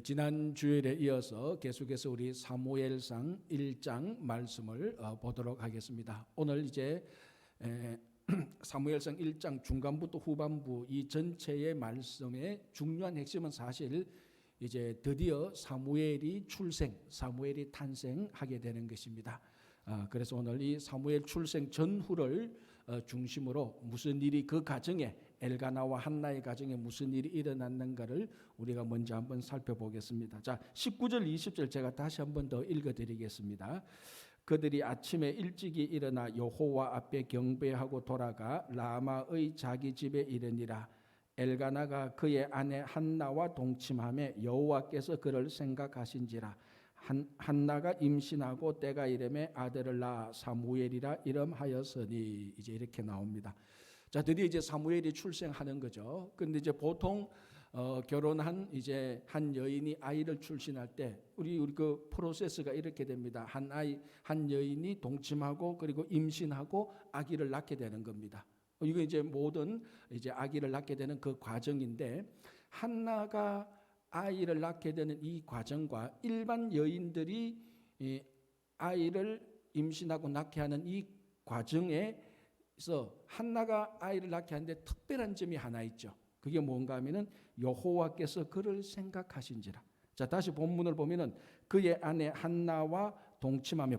지난 주일에 이어서 계속해서 우리 사무엘상 1장 말씀을 보도록 하겠습니다. 오늘 이제 사무엘상 1장 중간부터 후반부 이 전체의 말씀의 중요한 핵심은 사실 이제 드디어 사무엘이 탄생하게 되는 것입니다. 그래서 오늘 이 사무엘 출생 전후를 중심으로 무슨 일이 그 가정에 엘가나와 한나의 가정에 무슨 일이 일어났는가를 우리가 먼저 한번 살펴보겠습니다. 자, 19절 20절 제가 다시 한번 더 읽어드리겠습니다. 그들이 아침에 일찍이 일어나 여호와 앞에 경배하고 돌아가 라마의 자기 집에 이르니라. 엘가나가 그의 아내 한나와 동침하며 여호와께서 그를 생각하신지라. 한나가 임신하고 때가 이름에 아들을 낳아 사무엘이라 이름하였으니. 이제 이렇게 나옵니다. 자, 드디어 이제 사무엘이 출생하는 거죠. 근데 이제 보통 결혼한 이제 한 여인이 아이를 출신할 때 우리 그 프로세스가 이렇게 됩니다. 한 여인이 동침하고 그리고 임신하고 아기를 낳게 되는 겁니다. 이거 이제 모든 이제 아기를 낳게 되는 그 과정인데, 한나가 아이를 낳게 되는 이 과정과 일반 여인들이 아이를 임신하고 낳게 하는 이 과정에서 한나가 아이를 낳게 하는데 특별한 점이 하나 있죠. 그게 뭔가 하면은 여호와께서 그를 생각하신지라. 자, 다시 본문을 보면은 그의 아내 한나와 동침하며,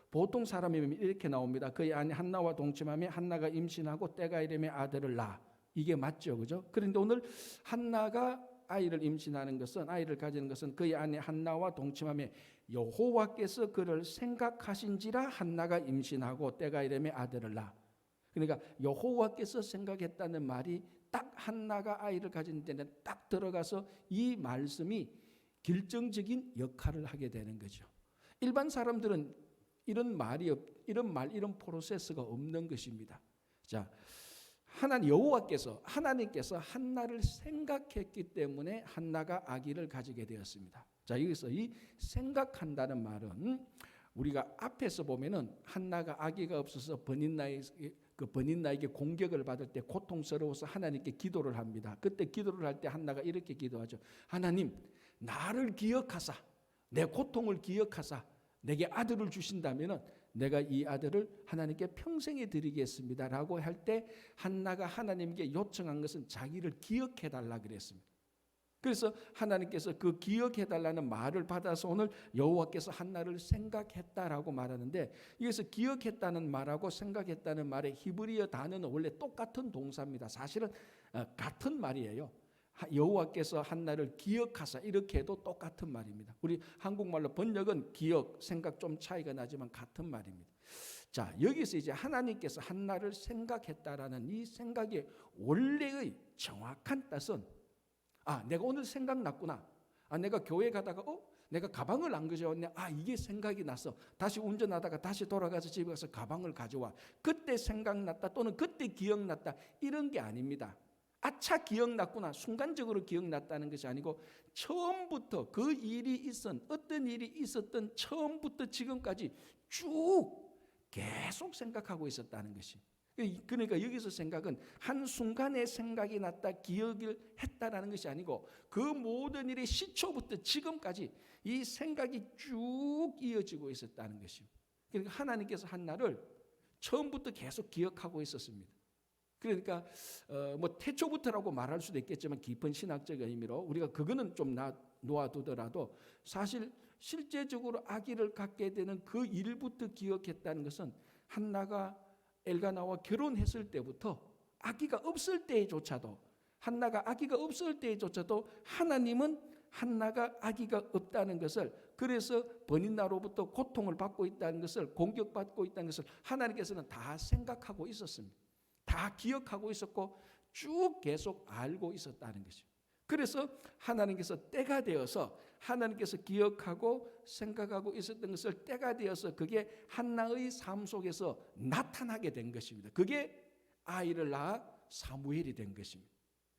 보통 사람이면 이렇게 나옵니다. 그의 아내 한나와 동침하며 한나가 임신하고 때가 이르매 아들을 낳아. 이게 맞죠, 그죠? 그런데 오늘 한나가 아이를 임신하는 것은, 아이를 가지는 것은 그의 아내 한나와 동침하며 여호와께서 그를 생각하신지라 한나가 임신하고 때가 이르매 아들을 낳아. 그러니까 여호와께서 생각했다는 말이 딱 한나가 아이를 가진 데는 딱 들어가서 이 말씀이 결정적인 역할을 하게 되는 거죠. 일반 사람들은 이런 이런 프로세스가 없는 것입니다. 자, 하나님께서 한나를 생각했기 때문에 한나가 아기를 가지게 되었습니다. 자, 여기서 이 생각한다는 말은 우리가 앞에서 보면은 한나가 아기가 없어서 버닌나에게 공격을 받을 때 고통스러워서 하나님께 기도를 합니다. 그때 기도를 할 때 한나가 이렇게 기도하죠. 하나님, 나를 기억하사, 내 고통을 기억하사 내게 아들을 주신다면은 내가 이 아들을 하나님께 평생에 드리겠습니다 라고 할 때 한나가 하나님께 요청한 것은 자기를 기억해 달라 그랬습니다. 그래서 하나님께서 그 기억해 달라는 말을 받아서 오늘 여호와께서 한나를 생각했다라고 말하는데, 여기서 기억했다는 말하고 생각했다는 말의 히브리어 단어는 원래 똑같은 동사입니다. 사실은 같은 말이에요. 여호와께서 한나를 기억하사, 이렇게 해도 똑같은 말입니다. 우리 한국말로 번역은 기억, 생각 좀 차이가 나지만 같은 말입니다. 자, 여기서 이제 하나님께서 한나를 생각했다라는 이 생각의 원래의 정확한 뜻은, 내가 오늘 생각났구나. 내가 교회 가다가 내가 가방을 안 가져왔네. 이게 생각이 났어. 다시 운전하다가 다시 돌아가서 집에 가서 가방을 가져와. 그때 생각났다 또는 그때 기억났다, 이런 게 아닙니다. 아차 기억났구나, 순간적으로 기억났다는 것이 아니고 처음부터 그 일이 어떤 일이 있었던 처음부터 지금까지 쭉 계속 생각하고 있었다는 것이. 그러니까 여기서 생각은 한순간에 생각이 났다, 기억을 했다라는 것이 아니고 그 모든 일의 시초부터 지금까지 이 생각이 쭉 이어지고 있었다는 것입니다. 그러니까 하나님께서 한나를 처음부터 계속 기억하고 있었습니다. 그러니까 태초부터라고 말할 수도 있겠지만 깊은 신학적 의미로 우리가 그거는 좀 놓아두더라도 사실 실제적으로 아기를 갖게 되는 그 일부터 기억했다는 것은 한나가 엘가나와 결혼했을 때부터 아기가 없을 때조차도, 한나가 아기가 없을 때조차도 하나님은 한나가 아기가 없다는 것을, 그래서 버닌나로부터 고통을 받고 있다는 것을, 공격받고 있다는 것을 하나님께서는 다 생각하고 있었습니다. 다 기억하고 있었고 쭉 계속 알고 있었다는 것이죠. 그래서 하나님께서 때가 되어서 하나님께서 기억하고 생각하고 있었던 것을 때가 되어서 그게 한나의 삶 속에서 나타나게 된 것입니다. 그게 아이를 낳아 사무엘이 된 것입니다.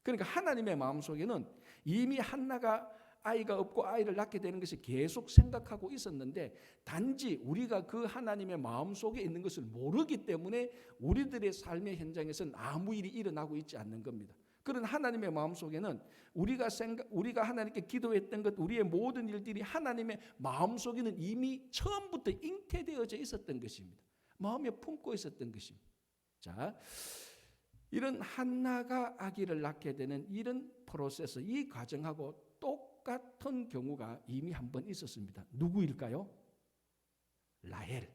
그러니까 하나님의 마음속에는 이미 한나가 아이가 없고 아이를 낳게 되는 것이 계속 생각하고 있었는데, 단지 우리가 그 하나님의 마음속에 있는 것을 모르기 때문에 우리들의 삶의 현장에서는 아무 일이 일어나고 있지 않는 겁니다. 그런 하나님의 마음속에는 우리가 하나님께 기도했던 것, 우리의 모든 일들이 하나님의 마음속에는 이미 처음부터 잉태되어져 있었던 것입니다. 마음에 품고 있었던 것입니다. 자, 이런 한나가 아기를 낳게 되는 이런 프로세스, 이 과정하고 똑같은 경우가 이미 한 번 있었습니다. 누구일까요? 라헬.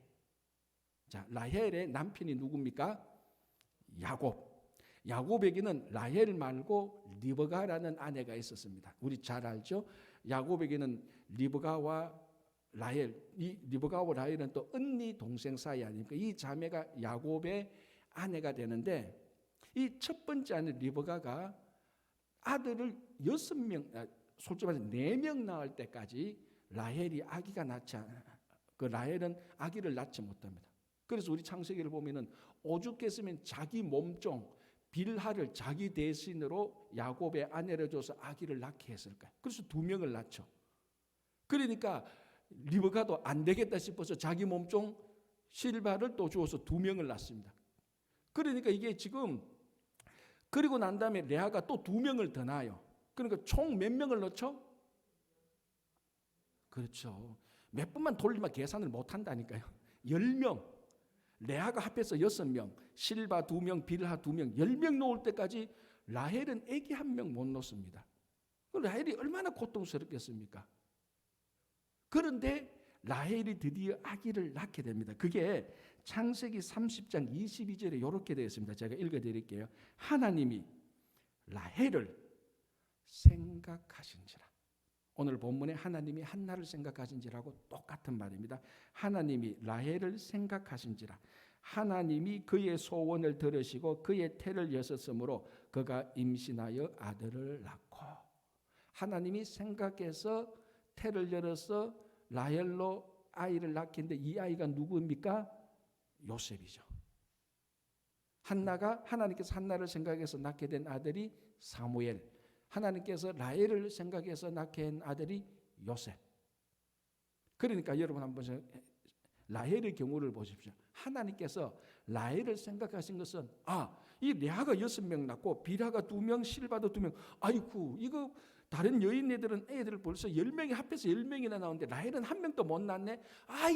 자, 라헬의 남편이 누굽니까? 야곱. 야곱에게는 라헬 말고 리브가라는 아내가 있었습니다. 우리 잘 알죠? 야곱에게는 리브가와 라헬, 이 리브가와 라헬은 또 언니 동생 사이 아닙니까? 이 자매가 야곱의 아내가 되는데, 이 첫 번째 아내 리브가가 아들을 6명, 솔직히 말해서 4명 낳을 때까지 라헬이 아기가 낳지 않아. 그 라헬은 아기를 낳지 못합니다. 그래서 우리 창세기를 보면은 오죽했으면 자기 몸종 빌하를 자기 대신으로 야곱의 아내를 줘서 아기를 낳게 했을까요? 그래서 2명을 낳죠. 그러니까 리브가도 안 되겠다 싶어서 자기 몸종 실바를 또 주어서 2명을 낳습니다. 그러니까 이게 지금 그리고 난 다음에 레아가 또 2명을 더 낳아요. 그러니까 총 몇 명을 넣죠? 그렇죠. 몇 번만 돌리면 계산을 못 한다니까요. 10명. 레아가 합해서 6명, 실바 2명, 빌하 2명, 10명 놓을 때까지 라헬은 애기 1명 못 놓습니다. 라헬이 얼마나 고통스럽겠습니까? 그런데 라헬이 드디어 아기를 낳게 됩니다. 그게 창세기 30장 22절에 이렇게 되어 있습니다. 제가 읽어드릴게요. 하나님이 라헬을 생각하신지라. 오늘 본문에 하나님이 한나를 생각하신지라고 똑같은 말입니다. 하나님이 라헬을 생각하신지라. 하나님이 그의 소원을 들으시고 그의 태를 여셨으므로 그가 임신하여 아들을 낳고. 하나님이 생각해서 태를 열어서 라헬로 아이를 낳겠는데 이 아이가 누구입니까? 요셉이죠. 하나님께서 한나를 생각해서 낳게 된 아들이 사무엘. 하나님께서 라헬을 생각해서 낳게 한 아들이 요셉. 그러니까 여러분 한번 라헬의 경우를 보십시오. 하나님께서 라헬을 생각하신 것은 이 레아가 6명 낳고 빌하가 2명, 실바도 2명. 아이고 이거 다른 여인네들은 애들을 벌써 10명이 합해서 10명이나 나오는데 라헬은 1명도 못 낳네.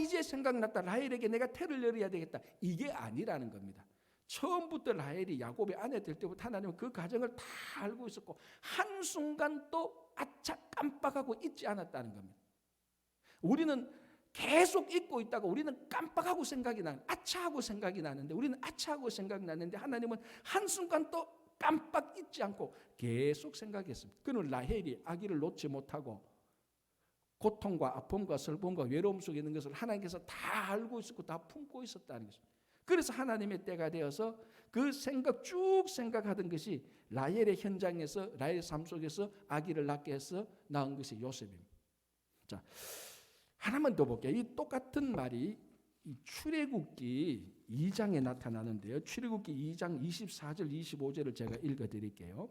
이제 생각났다. 라헬에게 내가 태를 열어야 되겠다. 이게 아니라는 겁니다. 처음부터 라헬이 야곱의 아내 될 때부터 하나님은 그 가정을 다 알고 있었고 한순간 또 아차 깜빡하고 잊지 않았다는 겁니다. 우리는 계속 잊고 있다가 우리는 깜빡하고 생각이 나는, 아차하고 생각이 나는데, 우리는 아차하고 생각이 나는데 하나님은 한순간 또 깜빡 잊지 않고 계속 생각했습니다. 그는 라헬이 아기를 놓지 못하고 고통과 아픔과 슬픔과 외로움 속에 있는 것을 하나님께서 다 알고 있었고 다 품고 있었다는 것입니다. 그래서 하나님의 때가 되어서 그 쭉 생각하던 것이 라헬의 현장에서, 라헬의 삶 속에서 아기를 낳게 해서 낳은 것이 요셉입니다. 자, 하나만 더 볼게요. 이 똑같은 말이 이 출애굽기 2장에 나타나는데요. 출애굽기 2장 24절 25절을 제가 읽어드릴게요.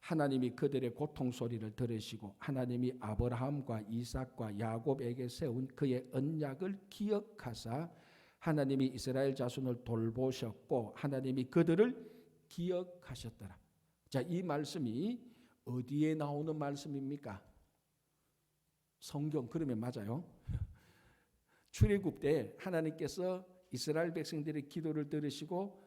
하나님이 그들의 고통 소리를 들으시고 하나님이 아브라함과 이삭과 야곱에게 세운 그의 언약을 기억하사 하나님이 이스라엘 자손을 돌보셨고 하나님이 그들을 기억하셨더라. 자, 이 말씀이 어디에 나오는 말씀입니까? 성경. 그러면 맞아요. 출애굽 때 하나님께서 이스라엘 백성들의 기도를 들으시고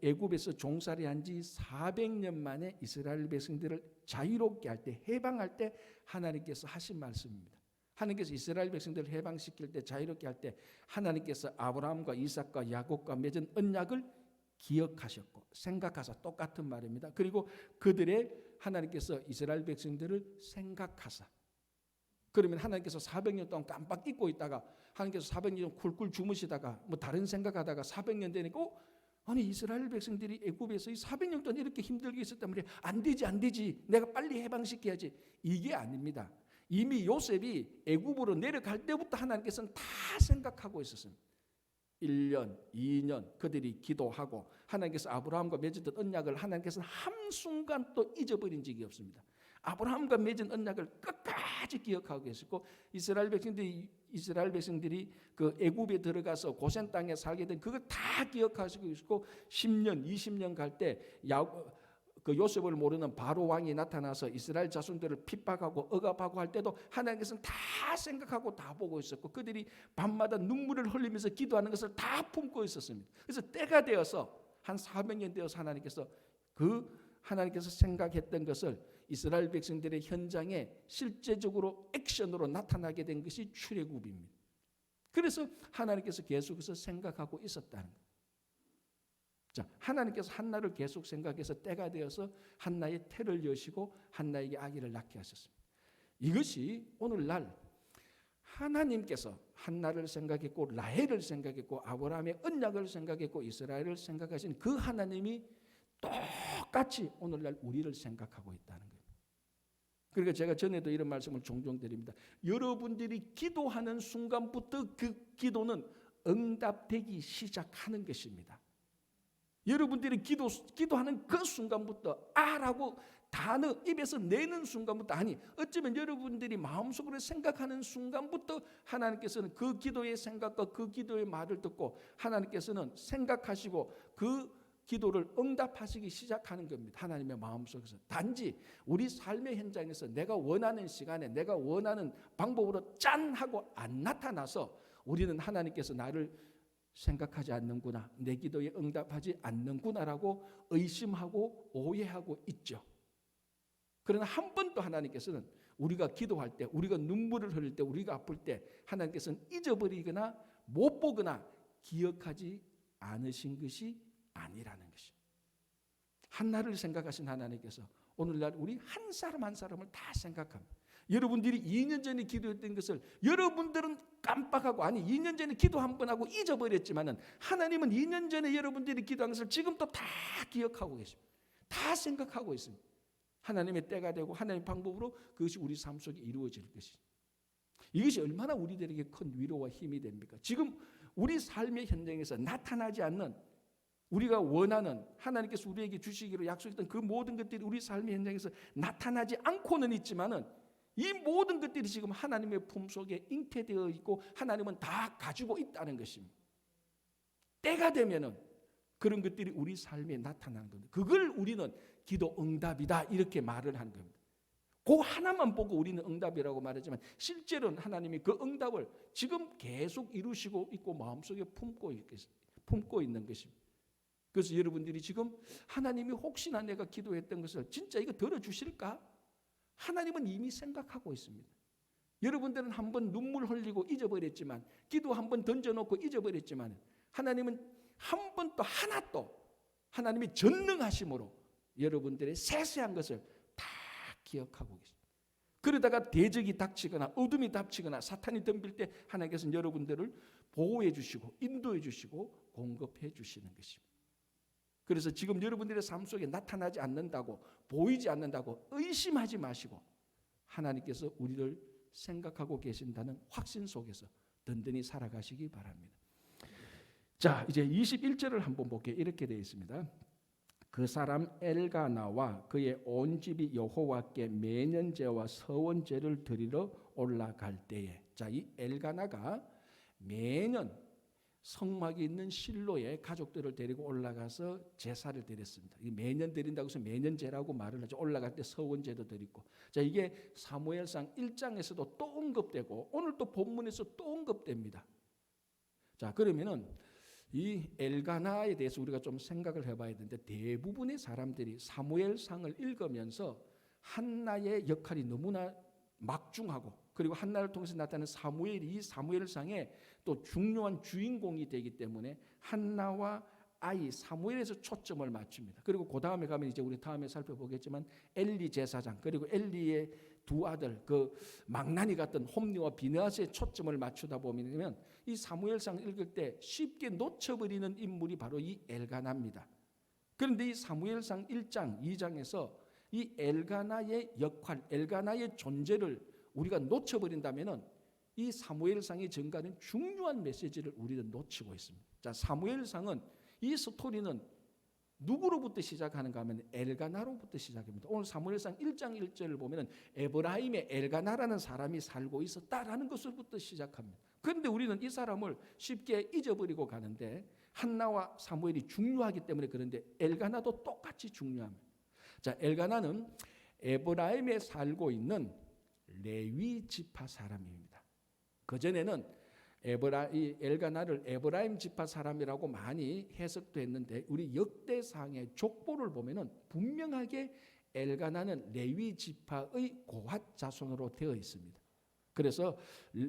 애굽에서 종살이 한 지 400년 만에 이스라엘 백성들을 자유롭게 할 때, 해방할 때 하나님께서 하신 말씀입니다. 하나님께서 이스라엘 백성들을 해방시킬 때, 자유롭게 할 때 하나님께서 아브라함과 이삭과 야곱과 맺은 언약을 기억하셨고 생각하사, 똑같은 말입니다. 그리고 그들의 하나님께서 이스라엘 백성들을 생각하사. 그러면 하나님께서 400년 동안 깜빡 잊고 있다가 하나님께서 400년 쿨쿨 주무시다가 뭐 다른 생각하다가 400년 되니까 아니 이스라엘 백성들이 애굽에서 이 400년 동안 이렇게 힘들게 있었단 말이에요. 안 되지. 내가 빨리 해방시켜야지. 이게 아닙니다. 이미 요셉이 애굽으로 내려갈 때부터 하나님께서는 다 생각하고 있었습니다. 1년, 2년 그들이 기도하고 하나님께서 아브라함과 맺었던 언약을 하나님께서는 한순간 또 잊어버린 적이 없습니다. 아브라함과 맺은 언약을 끝까지 기억하고 계시고 이스라엘 백성들이 그 애굽에 들어가서 고센 땅에 살게 된 그걸 다 기억하시고 있고 10년, 20년 갈 때 그 요셉을 모르는 바로 왕이 나타나서 이스라엘 자손들을 핍박하고 억압하고 할 때도 하나님께서는 다 생각하고 다 보고 있었고 그들이 밤마다 눈물을 흘리면서 기도하는 것을 다 품고 있었습니다. 그래서 때가 되어서 한 400년 되어서 하나님께서 생각했던 것을 이스라엘 백성들의 현장에 실제적으로 액션으로 나타나게 된 것이 출애굽입니다. 그래서 하나님께서 계속해서 생각하고 있었다는 거예요. 자, 하나님께서 한나를 계속 생각해서 때가 되어서 한나의 태를 여시고 한나에게 아기를 낳게 하셨습니다. 이것이 오늘날 하나님께서 한나를 생각했고 라헬을 생각했고 아브라함의 언약을 생각했고 이스라엘을 생각하신 그 하나님이 똑같이 오늘날 우리를 생각하고 있다는 거예요. 그러니까 제가 전에도 이런 말씀을 종종 드립니다. 여러분들이 기도하는 순간부터 그 기도는 응답되기 시작하는 것입니다. 여러분들이 기도하는 그 순간부터 아라고 단어 입에서 내는 순간부터 아니 어쩌면 여러분들이 마음속으로 생각하는 순간부터 하나님께서는 그 기도의 생각과 그 기도의 말을 듣고 하나님께서는 생각하시고 그 기도를 응답하시기 시작하는 겁니다. 하나님의 마음속에서. 단지 우리 삶의 현장에서 내가 원하는 시간에 내가 원하는 방법으로 짠 하고 안 나타나서 우리는 하나님께서 나를 생각하지 않는구나, 내 기도에 응답하지 않는구나라고 의심하고 오해하고 있죠. 그러나 한 번도 하나님께서는 우리가 기도할 때, 우리가 눈물을 흘릴 때, 우리가 아플 때 하나님께서는 잊어버리거나 못 보거나 기억하지 않으신 것이 아니라는 것입니다. 한나를 생각하신 하나님께서 오늘날 우리 한 사람 한 사람을 다 생각합니다. 여러분들이 2년 전에 기도했던 것을 여러분들은 깜빡하고 아니 2년 전에 기도 한 번 하고 잊어버렸지만은 하나님은 2년 전에 여러분들이 기도한 것을 지금도 다 기억하고 계십니다. 다 생각하고 있습니다. 하나님의 때가 되고 하나님의 방법으로 그것이 우리 삶 속에 이루어질 것이죠. 이것이 얼마나 우리들에게 큰 위로와 힘이 됩니까? 지금 우리 삶의 현장에서 나타나지 않는 우리가 원하는 하나님께서 우리에게 주시기로 약속했던 그 모든 것들이 우리 삶의 현장에서 나타나지 않고는 있지만은 이 모든 것들이 지금 하나님의 품속에 잉태되어 있고 하나님은 다 가지고 있다는 것입니다. 때가 되면은 그런 것들이 우리 삶에 나타나는 겁니다. 그걸 우리는 기도 응답이다 이렇게 말을 하는 겁니다. 그 하나만 보고 우리는 응답이라고 말하지만 실제로는 하나님이 그 응답을 지금 계속 이루시고 있고 마음속에 품고 있는 것입니다. 그래서 여러분들이 지금 하나님이 혹시나 내가 기도했던 것을 진짜 이거 들어주실까? 하나님은 이미 생각하고 있습니다. 여러분들은 한번 눈물 흘리고 잊어버렸지만 기도 한번 던져놓고 잊어버렸지만 하나님은 한 번도 하나도 하나님의 전능하심으로 여러분들의 세세한 것을 다 기억하고 계십니다. 그러다가 대적이 닥치거나 어둠이 닥치거나 사탄이 덤빌 때 하나님께서는 여러분들을 보호해 주시고 인도해 주시고 공급해 주시는 것입니다. 그래서 지금 여러분들의 삶 속에 나타나지 않는다고 보이지 않는다고 의심하지 마시고 하나님께서 우리를 생각하고 계신다는 확신 속에서 든든히 살아가시기 바랍니다. 자, 이제 21절을 한번 볼게요. 이렇게 되어 있습니다. 그 사람 엘가나와 그의 온 집이 여호와께 매년제와 서원제를 드리러 올라갈 때에, 자, 이 엘가나가 매년 성막이 있는 실로에 가족들을 데리고 올라가서 제사를 드렸습니다. 매년 드린다고 해서 매년제라고 말을 하죠. 올라갈 때 서원제도 드리고. 자, 이게 사무엘상 1장에서도 또 언급되고 오늘 또 본문에서 또 언급됩니다. 자, 그러면은 이 엘가나에 대해서 우리가 좀 생각을 해봐야 되는데 대부분의 사람들이 사무엘상을 읽으면서 한나의 역할이 너무나 막중하고 그리고 한나를 통해서 나타나는 사무엘이 이 사무엘상에 또 중요한 주인공이 되기 때문에 한나와 아이 사무엘에서 초점을 맞춥니다. 그리고 그 다음에 가면 이제 우리 다음에 살펴보겠지만 엘리 제사장 그리고 엘리의 두 아들 그 망나니 같은 홈리와 비느하스의 초점을 맞추다 보면 이 사무엘상 읽을 때 쉽게 놓쳐버리는 인물이 바로 이 엘가나입니다. 그런데 이 사무엘상 1장 2장에서 이 엘가나의 역할, 엘가나의 존재를 우리가 놓쳐버린다면은 이 사무엘상이 전가하는 중요한 메시지를 우리는 놓치고 있습니다. 자, 사무엘상은 이 스토리는 누구로부터 시작하는가 하면 엘가나로부터 시작합니다. 오늘 사무엘상 1장 1절을 보면 에브라임의 엘가나라는 사람이 살고 있었다라는 것부터 시작합니다. 그런데 우리는 이 사람을 쉽게 잊어버리고 가는데 한나와 사무엘이 중요하기 때문에 그런데 엘가나도 똑같이 중요합니다. 자, 엘가나는 에브라임에 살고 있는 레위 지파 사람입니다. 그전에는 이 엘가나를 에브라임 지파 사람이라고 많이 해석도 했는데 우리 역대상의 족보를 보면은 분명하게 엘가나는 레위 지파의 고핫 자손으로 되어 있습니다. 그래서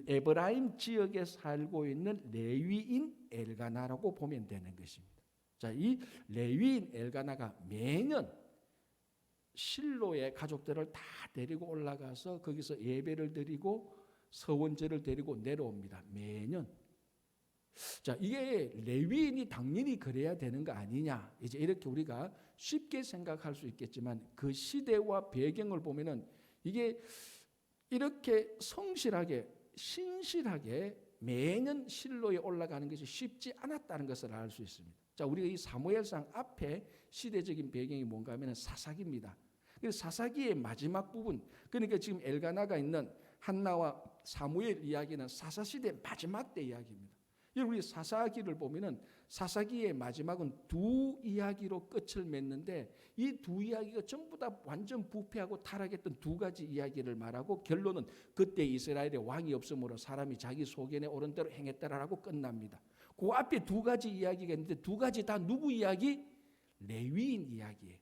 에브라임 지역에 살고 있는 레위인 엘가나라고 보면 되는 것입니다. 자, 이 레위인 엘가나가 매년 실로의 가족들을 다 데리고 올라가서 거기서 예배를 드리고 서원제를 데리고 내려옵니다. 매년. 자, 이게 레위인이 당연히 그래야 되는 거 아니냐? 이제 이렇게 우리가 쉽게 생각할 수 있겠지만 그 시대와 배경을 보면은 이게 이렇게 성실하게 신실하게 매년 실로에 올라가는 것이 쉽지 않았다는 것을 알 수 있습니다. 자, 우리가 이 사무엘상 앞에 시대적인 배경이 뭔가 하면 사사기입니다. 사사기의 마지막 부분, 그러니까 지금 엘가나가 있는 한나와 사무엘 이야기는 사사시대 마지막 때 이야기입니다. 우리 사사기를 보면은 사사기의 마지막은 두 이야기로 끝을 맺는데 이 두 이야기가 전부 다 완전 부패하고 타락했던 두 가지 이야기를 말하고 결론은 그때 이스라엘에 왕이 없으므로 사람이 자기 소견에 오른 대로 행했다라고 끝납니다. 그 앞에 두 가지 이야기가 있는데 두 가지 다 누구 이야기? 레위인 이야기예요.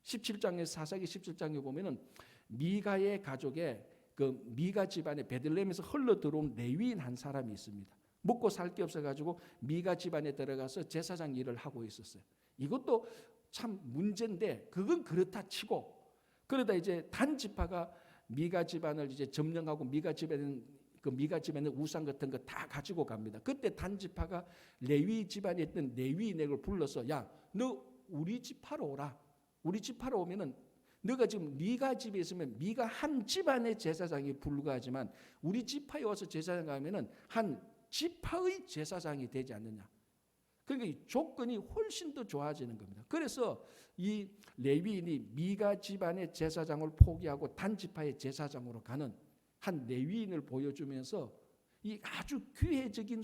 17장에 사사기 17장에 보면은 미가의 가족에 그 미가 집안에 베들레헴에서 흘러 들어온 레위인 한 사람이 있습니다. 먹고 살 게 없어가지고 미가 집안에 들어가서 제사장 일을 하고 있었어요. 이것도 참 문제인데 그건 그렇다 치고 그러다 이제 단 지파가 미가 집안을 이제 점령하고 미가 집에는 우상 같은 거 다 가지고 갑니다. 그때 단 지파가 레위 집안에 있던 레위인을 불러서 야, 너 우리 지파로 오라. 우리 지파로 오면은 너가 지금 미가 집에 있으면 미가 한 집안의 제사장이 불가하지만 우리 지파에 와서 제사장 가면은 한 지파의 제사장이 되지 않느냐. 그러니까 이 조건이 훨씬 더 좋아지는 겁니다. 그래서 이 레위인이 미가 집안의 제사장을 포기하고 단 지파의 제사장으로 가는 한 레위인을 보여주면서 이 아주 귀회적인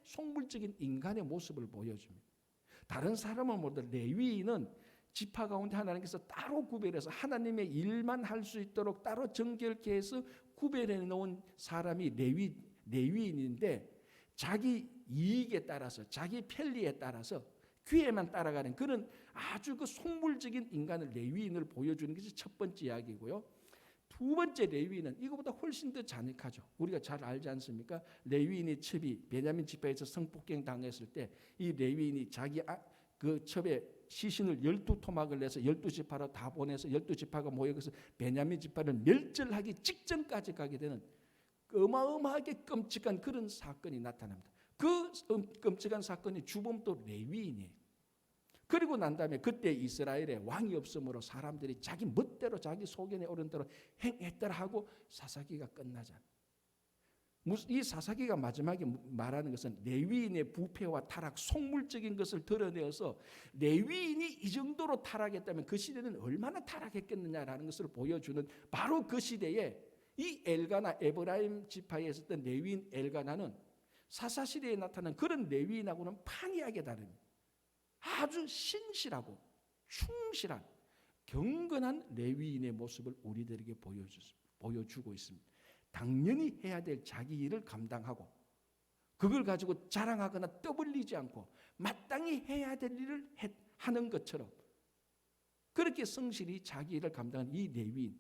속물적인 인간의 모습을 보여줍니다. 다른 사람은 모두 레위인은 지파 가운데 하나님께서 따로 구별해서 하나님의 일만 할 수 있도록 따로 정결케 해서 구별해 놓은 사람이 레위인인데 자기 이익에 따라서 자기 편리에 따라서 귀에만 따라가는 그런 아주 그 속물적인 인간을 레위인을 보여주는 것이 첫 번째 이야기고요. 두 번째 레위인은 이거보다 훨씬 더 잔인하죠. 우리가 잘 알지 않습니까? 레위인이 첩이 베냐민 지파에서 성폭행 당했을 때 이 레위인이 자기 그 첩에 시신을 12토막을 내서 12지파로 다 보내서 12지파가 모여서 베냐민 지파를 멸절하기 직전까지 가게 되는 어마어마하게 끔찍한 그런 사건이 나타납니다. 그 끔찍한 사건이 주범도 레위인이에요. 그리고 난 다음에 그때 이스라엘에 왕이 없으므로 사람들이 자기 멋대로 자기 소견에 오른 대로 행했더라 하고 사사기가 끝나잖아요. 이 사사기가 마지막에 말하는 것은 레위인의 부패와 타락, 속물적인 것을 드러내어서 레위인이 이 정도로 타락했다면 그 시대는 얼마나 타락했겠느냐라는 것을 보여주는 바로 그 시대에 이 엘가나 에브라임 지파에 있었던 레위인 엘가나는 사사시대에 나타난 그런 레위인하고는 판이하게 다릅니다. 아주 신실하고 충실한 경건한 레위인의 모습을 우리들에게 보여주고 있습니다. 당연히 해야 될 자기 일을 감당하고 그걸 가지고 자랑하거나 떠벌리지 않고 마땅히 해야 될 일을 하는 것처럼 그렇게 성실히 자기 일을 감당한 이 레위인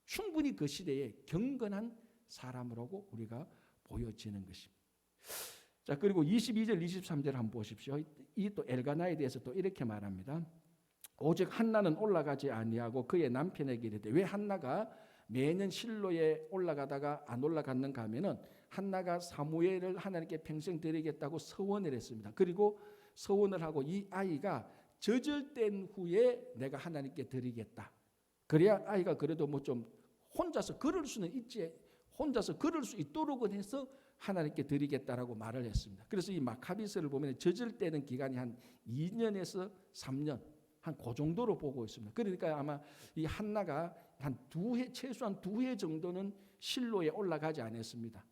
충분히 그 시대에 경건한 사람으로고 우리가 보여지는 것입니다. 자, 그리고 22절 23절 한번 보십시오. 이 또 엘가나에 대해서 또 이렇게 말합니다. 오직 한나는 올라가지 아니하고 그의 남편에게 이르되 왜 한나가 매년 실로에 올라가다가 안 올라갔는가 하면은 한나가 사무엘을 하나님께 평생 드리겠다고 서원을 했습니다. 그리고 서원을 하고 이 아이가 저절된 후에 내가 하나님께 드리겠다. 그래야 아이가 그래도 뭐 좀 혼자서 걸을 수는 있지. 혼자서 걸을 수 있도록은 해서 하나님께 드리겠다라고 말을 했습니다. 그래서 이 마카비스를 보면 저절되는 기간이 한 2년에서 3년 한 그 정도로 보고 있습니다. 그러니까 아마 이 한나가 한 2해 최소한 2해 정도는 실로에 올라가지 않았습니다.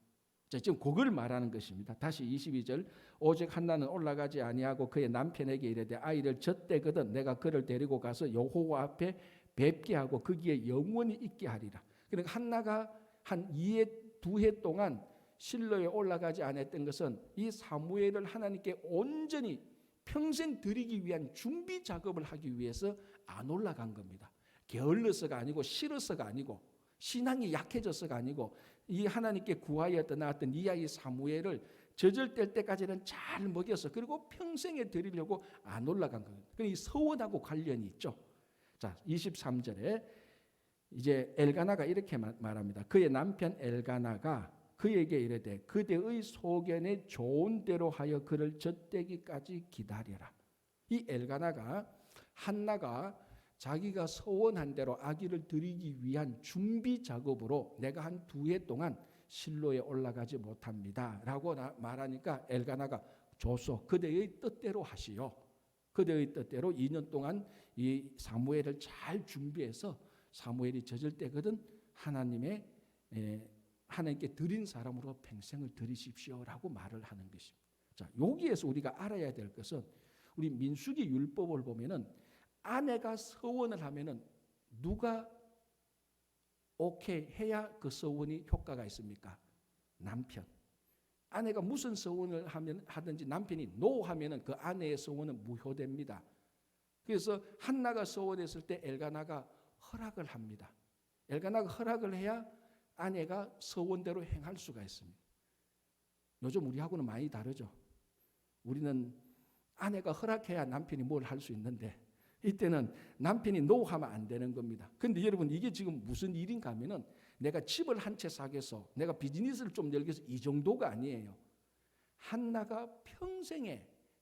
자, 지금 그걸 말하는 것입니다. 다시 22절. 오직 한나는 올라가지 아니하고 그의 남편에게 이르되 아이를 젖대거든 내가 그를 데리고 가서 여호와 앞에 뵙게 하고 거기에 영원히 있게 하리라. 그러니까 한나가 한 2해 동안 실로에 올라가지 않았던 것은 이 사무엘을 하나님께 온전히 평생 드리기 위한 준비 작업을 하기 위해서 안 올라간 겁니다. 게을러서가 아니고 싫어서가 아니고 신앙이 약해져서가 아니고 이 하나님께 구하여 떠나왔던 이 아이 사무엘을 젖을 때까지는 잘 먹여서 그리고 평생에 드리려고 안 올라간 거예요. 이 서원하고 관련이 있죠. 자, 23절에 이제 엘가나가 이렇게 말합니다. 그의 남편 엘가나가 그에게 이르되 그대의 소견에 좋은 대로 하여 그를 젖대기까지 기다려라. 이 엘가나가 한나가 자기가 서원한 대로 아기를 드리기 위한 준비 작업으로 내가 한 2해 동안 실로에 올라가지 못합니다 라고 말하니까 엘가나가 좋소 그대의 뜻대로 하시오. 그대의 뜻대로 2년 동안 이 사무엘을 잘 준비해서 사무엘이 젖을 때거든 하나님께 드린 사람으로 평생을 드리십시오라고 말을 하는 것입니다. 자, 여기에서 우리가 알아야 될 것은 우리 민수기 율법을 보면은 아내가 서원을 하면은 누가 오케이 해야 그 서원이 효과가 있습니까? 남편. 아내가 무슨 서원을 하든지 남편이 노 하면은 그 아내의 서원은 무효됩니다. 그래서 한나가 서원했을 때 엘가나가 허락을 합니다. 엘가나가 허락을 해야 아내가 서원대로 행할 수가 있습니다. 요즘 우리하고는 많이 다르죠. 우리는 아내가 허락해야 남편이 뭘 할 수 있는데 이때는 남편이 노 하면 안 되는 겁니다. 근데 여러분 이게 지금 무슨 일인가 하면은 내가 집을 한 채 사겠어. 내가 비즈니스를 좀 열겠어. 이 정도가 아니에요. 한나가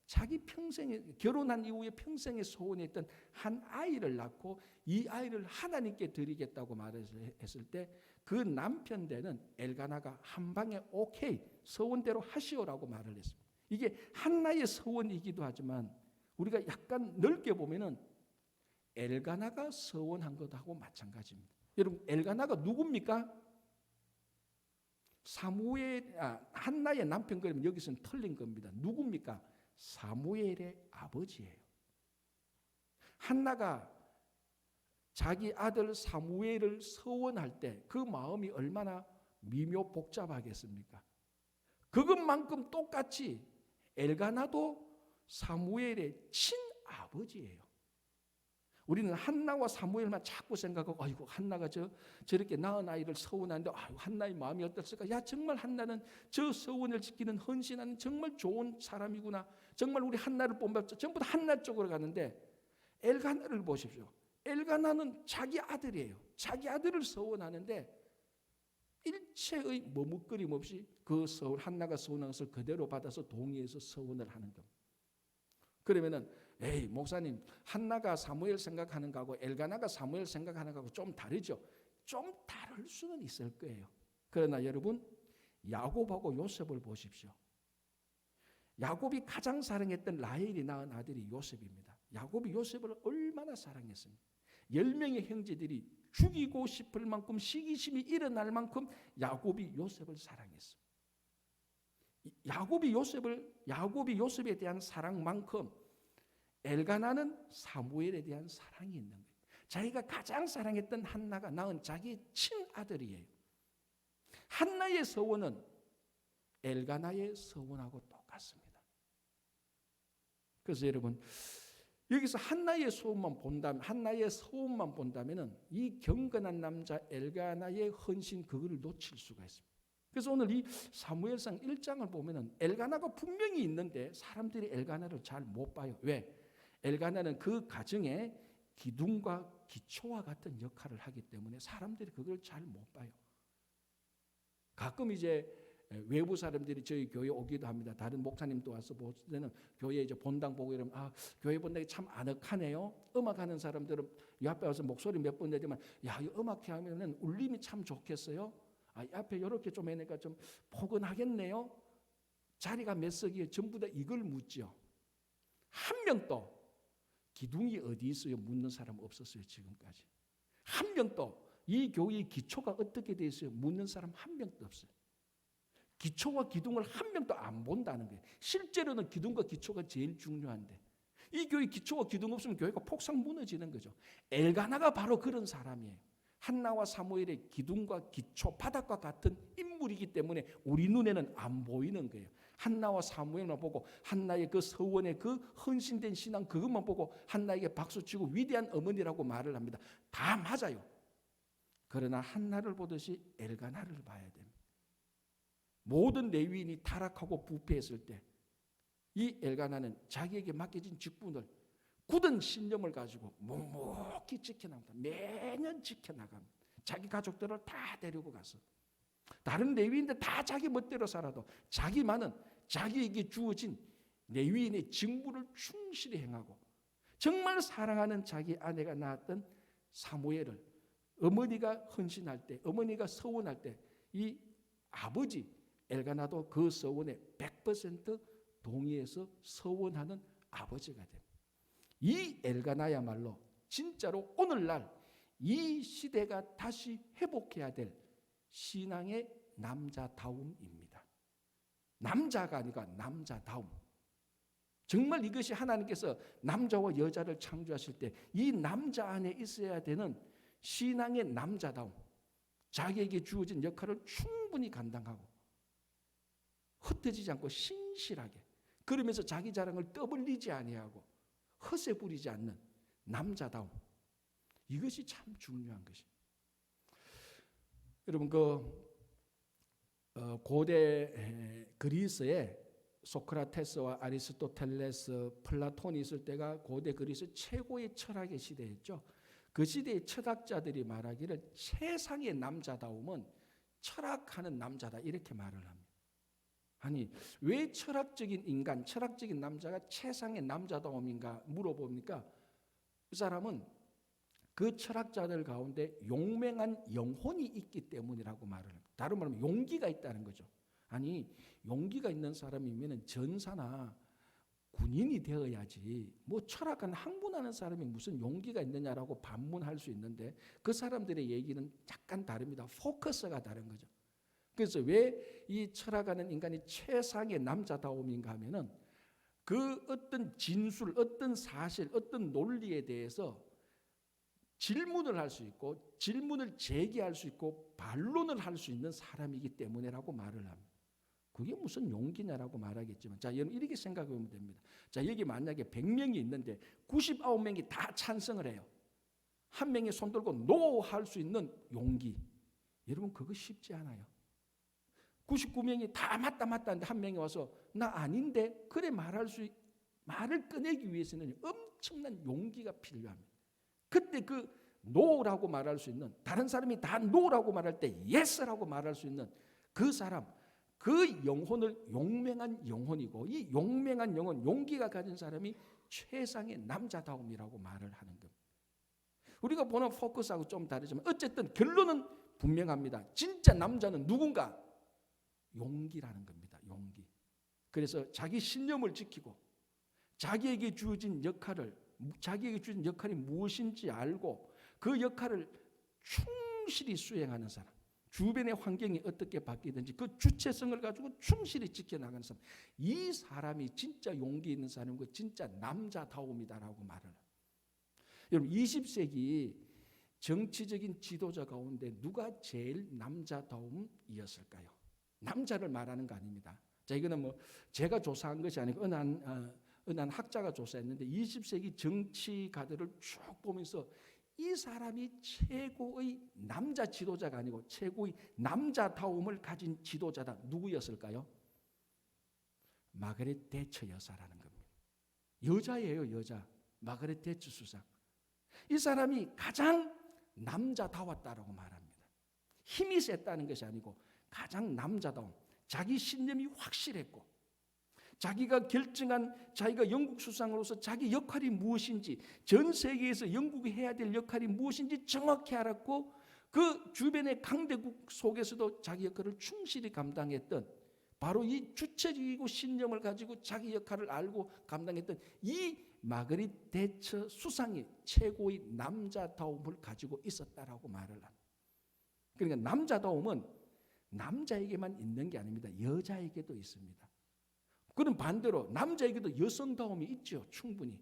자기 평생에 결혼한 이후에 평생에 소원했던 한 아이를 낳고 이 아이를 하나님께 드리겠다고 말했을 때 그 남편 되는 엘가나가 한 방에 오케이 서원대로 하시오라고 말을 했습니다. 이게 한나의 서원이기도 하지만 우리가 약간 넓게 보면은 엘가나가 서원한 것하고 마찬가지입니다. 여러분 엘가나가 누굽니까? 한나의 남편 그러면 여기서는 틀린 겁니다. 누굽니까? 사무엘의 아버지예요. 한나가 자기 아들 사무엘을 서원할 때 그 마음이 얼마나 미묘 복잡하겠습니까? 그것만큼 똑같이 엘가나도 사무엘의 친아버지예요. 우리는 한나와 사무엘만 자꾸 생각하고 아이고 한나가 저렇게 낳은 아이를 서원하는데 아이고 한나의 마음이 어땠을까? 야 정말 한나는 저 서원을 지키는 헌신하는 정말 좋은 사람이구나. 정말 우리 한나를 본받죠. 전부 다 한나 쪽으로 가는데 엘가나를 보십시오. 엘가나는 자기 아들이에요. 자기 아들을 서원하는데 일체의 머뭇거림 없이 그 서원 한나가 서원한 것을 그대로 받아서 동의해서 서원을 하는 겁니다. 그러면은 에이 목사님 한나가 사무엘 생각하는 거하고 엘가나가 사무엘 생각하는 거하고 좀 다르죠. 좀 다를 수는 있을 거예요. 그러나 여러분 야곱하고 요셉을 보십시오. 야곱이 가장 사랑했던 라헬이 낳은 아들이 요셉입니다. 야곱이 요셉을 얼마나 사랑했습니까? 10명의 형제들이 죽이고 싶을 만큼 시기심이 일어날 만큼 야곱이 요셉을 사랑했습니다. 야곱이 요셉에 대한 사랑만큼 엘가나는 사무엘에 대한 사랑이 있는 거예요. 자기가 가장 사랑했던 한나가 낳은 자기 친아들이에요. 한나의 서원은 엘가나의 서원하고 똑같습니다. 그래서 여러분 여기서 한나의 서원만 본다면은 이 경건한 남자 엘가나의 헌신 그거를 놓칠 수가 있습니다. 그래서 오늘 이 사무엘상 1장을 보면은 엘가나가 분명히 있는데 사람들이 엘가나를 잘 못 봐요. 왜? 엘가나는 그 가정의 기둥과 기초와 같은 역할을 하기 때문에 사람들이 그걸 잘 못 봐요. 가끔 이제 외부 사람들이 저희 교회 오기도 합니다. 다른 목사님도 와서 볼 때는 교회 이제 본당 보고 이러면 교회 본당이 참 아늑하네요. 음악하는 사람들은 이 앞에 와서 목소리 몇 번 내지만 이 음악회 하면은 울림이 참 좋겠어요. 이 앞에 이렇게 좀 해니까 좀 포근하겠네요. 자리가 몇 석이에요. 전부 다 이걸 묻죠. 한 명도 기둥이 어디 있어요? 묻는 사람 없었어요. 지금까지. 한 명도 이 교회의 기초가 어떻게 돼 있어요? 묻는 사람 한 명도 없어요. 기초와 기둥을 한 명도 안 본다는 거예요. 실제로는 기둥과 기초가 제일 중요한데 이 교회 기초와 기둥 없으면 교회가 폭삭 무너지는 거죠. 엘가나가 바로 그런 사람이에요. 한나와 사무엘의 기둥과 기초, 바닥과 같은 인물이기 때문에 우리 눈에는 안 보이는 거예요. 한나와 사무엘만 보고 한나의 그 서원의 그 헌신된 신앙 그것만 보고 한나에게 박수치고 위대한 어머니라고 말을 합니다. 다 맞아요. 그러나 한나를 보듯이 엘가나를 봐야 됩니다. 모든 레위인이 타락하고 부패했을 때 이 엘가나는 자기에게 맡겨진 직분을 굳은 신념을 가지고 묵묵히 지켜나갑니다. 매년 지켜나갑니다. 자기 가족들을 다 데리고 가서 다른 레위인들 다 자기 멋대로 살아도 자기만은 자기에게 주어진 레위인의 직무를 충실히 행하고 정말 사랑하는 자기 아내가 낳았던 사무엘을 어머니가 헌신할 때, 어머니가 서원할 때 이 아버지 엘가나도 그 서원에 100% 동의해서 서원하는 아버지가 됩니다. 이 엘가나야말로 진짜로 오늘날 이 시대가 다시 회복해야 될 신앙의 남자다움입니다. 남자가 아니라 남자다움. 정말 이것이 하나님께서 남자와 여자를 창조하실 때 이 남자 안에 있어야 되는 신앙의 남자다움. 자기에게 주어진 역할을 충분히 감당하고 흩어지지 않고 신실하게 그러면서 자기 자랑을 떠벌리지 아니하고 허세 부리지 않는 남자다움. 이것이 참 중요한 것입니다. 여러분 고대 그리스에 소크라테스와 아리스토텔레스, 플라톤이 있을 때가 고대 그리스 최고의 철학의 시대였죠. 그 시대의 철학자들이 말하기를 세상의 남자다움은 철학하는 남자다 이렇게 말을 합니다. 아니 왜 철학적인 인간, 철학적인 남자가 최상의 남자다움인가 물어보니까 그 사람은 그 철학자들 가운데 용맹한 영혼이 있기 때문이라고 말을 합니다. 다른 말로 용기가 있다는 거죠. 아니 용기가 있는 사람이면 전사나 군인이 되어야지 뭐 철학관 학문하는 사람이 무슨 용기가 있느냐라고 반문할 수 있는데 그 사람들의 얘기는 약간 다릅니다. 포커스가 다른 거죠. 그래서 왜 이 철학하는 인간이 최상의 남자다움인가 하면은 그 어떤 진술, 어떤 사실, 어떤 논리에 대해서 질문을 할 수 있고 질문을 제기할 수 있고 반론을 할 수 있는 사람이기 때문에라고 말을 합니다. 그게 무슨 용기냐라고 말하겠지만 자 여러분 이렇게 생각해 보면 됩니다. 자 여기 만약에 100명이 있는데 99명이 다 찬성을 해요. 한 명이 손 들고 노 할 수 있는 용기. 여러분 그거 쉽지 않아요. 99명이 다 맞다 하는데 한 명이 와서 나 아닌데 그래 말을 꺼내기 위해서는 엄청난 용기가 필요합니다. 그때 그 노라고 말할 수 있는 다른 사람이 다 노라고 말할 때 예스라고 말할 수 있는 그 사람 그 영혼을 용맹한 영혼이고 이 용맹한 영혼 용기가 가진 사람이 최상의 남자다움이라고 말을 하는 겁니다. 우리가 보는 포커스하고 좀 다르지만 어쨌든 결론은 분명합니다. 진짜 남자는 누군가? 용기라는 겁니다. 용기. 그래서 자기 신념을 지키고 자기에게 주어진 역할이 무엇인지 알고 그 역할을 충실히 수행하는 사람. 주변의 환경이 어떻게 바뀌든지 그 주체성을 가지고 충실히 지켜나가는 사람. 이 사람이 진짜 용기 있는 사람이고 진짜 남자다움이다라고 말을 해요. 여러분 20세기 정치적인 지도자 가운데 누가 제일 남자다움이었을까요? 남자를 말하는 거 아닙니다. 자 이거는 뭐 제가 조사한 것이 아니고 은한 학자가 조사했는데 20세기 정치가들을 쭉 보면서 이 사람이 최고의 남자 지도자가 아니고 최고의 남자다움을 가진 지도자다. 누구였을까요? 마가렛 대처 여사라는 겁니다. 여자예요, 여자. 마가렛 대처 수상. 이 사람이 가장 남자다웠다라고 말합니다. 힘이 셌다는 것이 아니고 가장 남자다움. 자기 신념이 확실했고 자기가 결정한 자기가 영국 수상으로서 자기 역할이 무엇인지 전 세계에서 영국이 해야 될 역할이 무엇인지 정확히 알았고 그 주변의 강대국 속에서도 자기 역할을 충실히 감당했던 바로 이 주체적이고 신념을 가지고 자기 역할을 알고 감당했던 이 마그릿 대처 수상이 최고의 남자다움을 가지고 있었다라고 말을 합니다. 그러니까 남자다움은 남자에게만 있는 게 아닙니다. 여자에게도 있습니다. 그럼 반대로 남자에게도 여성다움이 있죠. 충분히.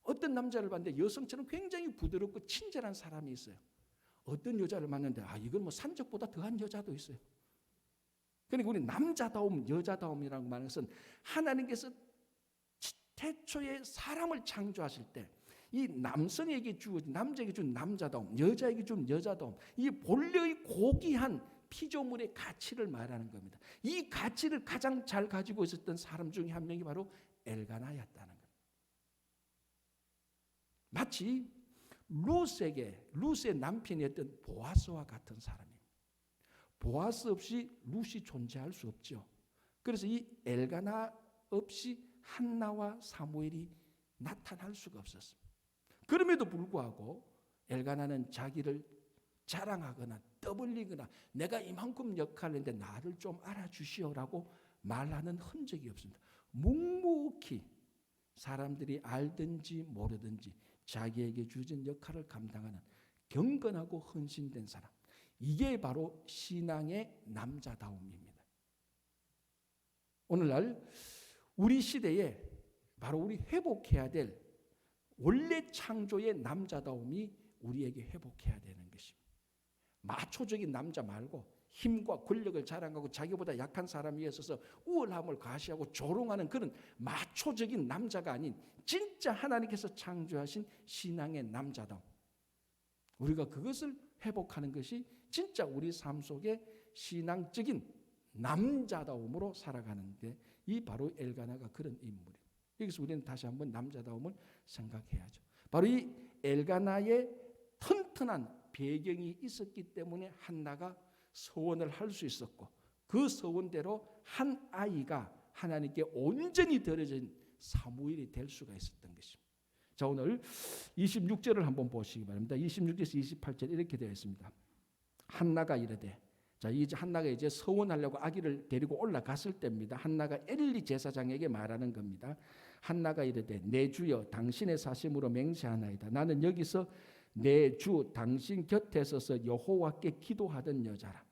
어떤 남자를 봤는데 여성처럼 굉장히 부드럽고 친절한 사람이 있어요. 어떤 여자를 만났는데 이건 뭐 산적보다 더한 여자도 있어요. 그러니까 우리 남자다움, 여자다움이라고 말하는 것은 하나님께서 태초에 사람을 창조하실 때 이 남성에게 주어진 남자에게 준 남자다움, 여자에게 준 여자다움, 이 본래의 고귀한 피조물의 가치를 말하는 겁니다. 이 가치를 가장 잘 가지고 있었던 사람 중에 한 명이 바로 엘가나였다는 겁니다. 마치 룻의 남편이었던 보아스와 같은 사람입니다. 보아스 없이 룻이 존재할 수 없죠. 그래서 이 엘가나 없이 한나와 사무엘이 나타날 수가 없었습니다. 그럼에도 불구하고 엘가나는 자기를 자랑하거나 떠벌리거나 내가 이만큼 역할을 했는데 나를 좀 알아주시오라고 말하는 흔적이 없습니다. 묵묵히 사람들이 알든지 모르든지 자기에게 주어진 역할을 감당하는 경건하고 헌신된 사람. 이게 바로 신앙의 남자다움입니다. 오늘날 우리 시대에 바로 우리 회복해야 될 원래 창조의 남자다움이 우리에게 회복해야 되는 것입니다. 마초적인 남자 말고 힘과 권력을 자랑하고 자기보다 약한 사람 위에 서서 우월함을 과시하고 조롱하는 그런 마초적인 남자가 아닌 진짜 하나님께서 창조하신 신앙의 남자다움. 우리가 그것을 회복하는 것이 진짜 우리 삶 속에 신앙적인 남자다움으로 살아가는데 이 바로 엘가나가 그런 인물이에요. 여기서 우리는 다시 한번 남자다움을 생각해야죠. 바로 이 엘가나의 튼튼한 배경이 있었기 때문에 한나가 서원을 할 수 있었고 그 서원대로 한 아이가 하나님께 온전히 드려진 사무엘이 될 수가 있었던 것입니다. 자, 오늘 26절을 한번 보시기 바랍니다. 26절에서 28절 이렇게 되어 있습니다. 한나가 이르되, 자, 이제 한나가 이제 서원하려고 아기를 데리고 올라갔을 때입니다. 한나가 엘리 제사장에게 말하는 겁니다. 한나가 이르되, 내 주여 당신의 사심으로 맹세하나이다. 나는 여기서 내 주 당신 곁에 서서 여호와께 기도하던 여자라.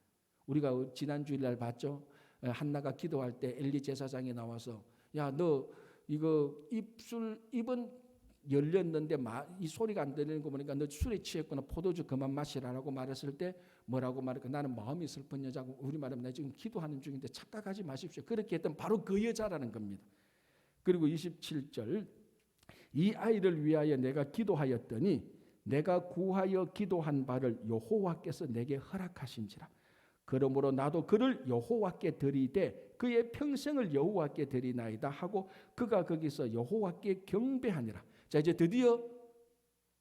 우리가 지난 주일날 봤죠. 한나가 기도할 때 엘리 제사장이 나와서 야, 너 이거 입은 열렸는데 이 소리가 안 들리는 거 보니까 너 술에 취했구나. 포도주 그만 마시라라고 말했을 때 뭐라고 말할까? 나는 마음이 슬픈 여자고 우리 말하면 나 지금 기도하는 중인데 착각하지 마십시오. 그렇게 했던 바로 그 여자라는 겁니다. 그리고 27절 이 아이를 위하여 내가 기도하였더니 내가 구하여 기도한 바를 여호와께서 내게 허락하신지라. 그러므로 나도 그를 여호와께 드리되 그의 평생을 여호와께 드리나이다 하고 그가 거기서 여호와께 경배하니라. 자, 이제 드디어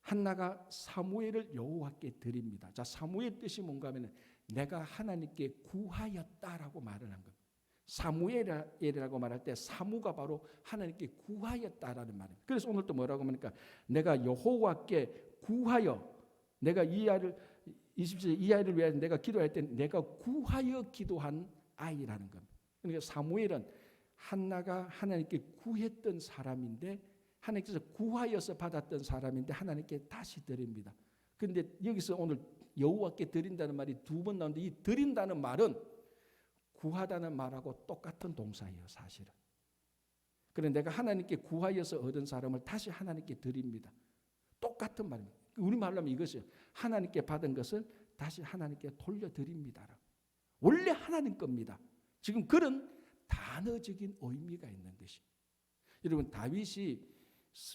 한나가 사무엘을 여호와께 드립니다. 자, 사무엘 뜻이 뭔가 하면 내가 하나님께 구하였다라고 말을 한 겁니다. 사무엘이라고 말할 때 사무가 바로 하나님께 구하였다라는 말입니다. 그래서 오늘 또 뭐라고 합니까? 내가 여호와께 구하여 내가 이 아이를 27절 이 아이를 위하여 내가 기도할 때 내가 구하여 기도한 아이라는 겁니다. 그러니까 사무엘은 한나가 하나님께 구했던 사람인데 하나님께서 구하여서 받았던 사람인데 하나님께 다시 드립니다. 그런데 여기서 오늘 여호와께 드린다는 말이 두 번 나오는데 이 드린다는 말은 구하다는 말하고 똑같은 동사예요, 사실은. 그런데 내가 하나님께 구하여서 얻은 사람을 다시 하나님께 드립니다. 똑같은 말입니다. 우리 말로 하면 이것이요. 하나님께 받은 것을 다시 하나님께 돌려드립니다. 원래 하나님 겁니다. 지금 그런 단어적인 의미가 있는 것이. 여러분, 다윗이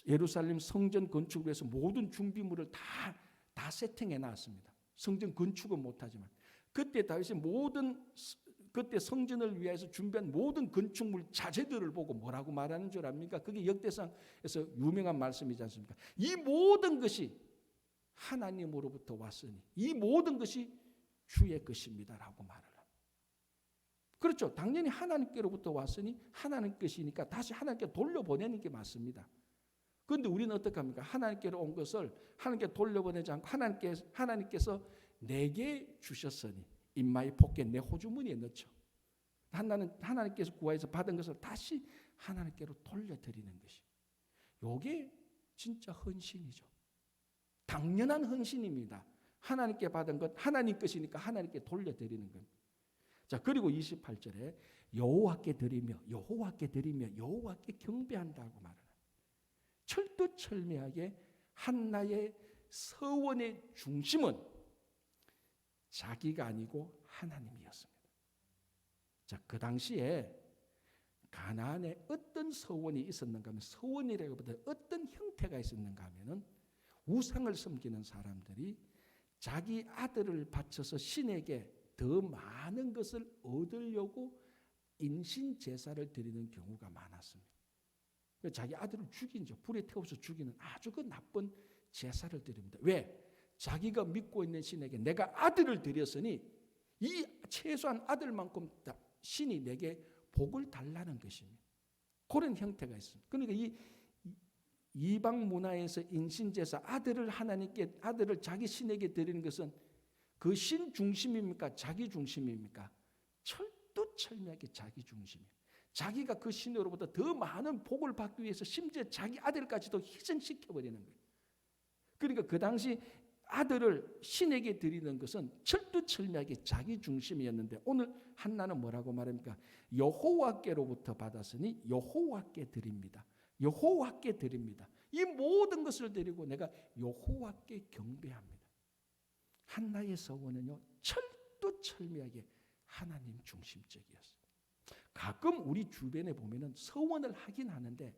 예루살렘 성전 건축을 위해서 모든 준비물을 다 세팅해 놨습니다. 성전 건축은 못하지만 그때 다윗이 그때 성전을 위해서 준비한 모든 건축물 자재들을 보고 뭐라고 말하는 줄 압니까? 그게 역대상에서 유명한 말씀이지 않습니까? 이 모든 것이 하나님으로부터 왔으니 이 모든 것이 주의 것입니다라고 말을 합니다. 그렇죠. 당연히 하나님께로부터 왔으니 하나님 것이니까 다시 하나님께 돌려보내는 게 맞습니다. 그런데 우리는 어떻게 합니까? 하나님께로 온 것을 하나님께 돌려보내지 않고 하나님께서 내게 주셨으니 인마의 포켓 내 호주머니에 넣죠. 한나는 하나님께서 구하여서 받은 것을 다시 하나님께로 돌려드리는 것이. 이게 진짜 헌신이죠. 당연한 헌신입니다. 하나님께 받은 것 하나님 것이니까 하나님께 돌려드리는 겁니다. 자, 그리고 28절에 여호와께 드리며 여호와께 드리며 여호와께 경배한다고 말하는 철두철미하게 한나의 서원의 중심은 자기가 아니고 하나님이었습니다. 자, 그 당시에 가나안에 어떤 서원이 있었는가 하면 서원이라기보다 어떤 형태가 있었는가 하면은 우상을 섬기는 사람들이 자기 아들을 바쳐서 신에게 더 많은 것을 얻으려고 인신 제사를 드리는 경우가 많았습니다. 자기 아들을 죽이죠. 불에 태워서 죽이는 아주 그 나쁜 제사를 드립니다. 왜? 자기가 믿고 있는 신에게 내가 아들을 드렸으니 이 최소한 아들만큼 신이 내게 복을 달라는 것입니다. 그런 형태가 있습니다. 그러니까 이 이방 문화에서 인신제사 아들을 하나님께 아들을 자기 신에게 드리는 것은 그 신 중심입니까? 자기 중심입니까? 철두철미하게 자기 중심이에요. 자기가 그 신으로부터 더 많은 복을 받기 위해서 심지어 자기 아들까지도 희생시켜버리는 거예요. 그러니까 그 당시 아들을 신에게 드리는 것은 철두철미하게 자기 중심이었는데 오늘 한나는 뭐라고 말합니까? 여호와께로부터 받았으니 여호와께 드립니다. 여호와께 드립니다. 이 모든 것을 드리고 내가 여호와께 경배합니다. 한나의 서원은요 철두철미하게 하나님 중심적이었어요. 가끔 우리 주변에 보면은 서원을 하긴 하는데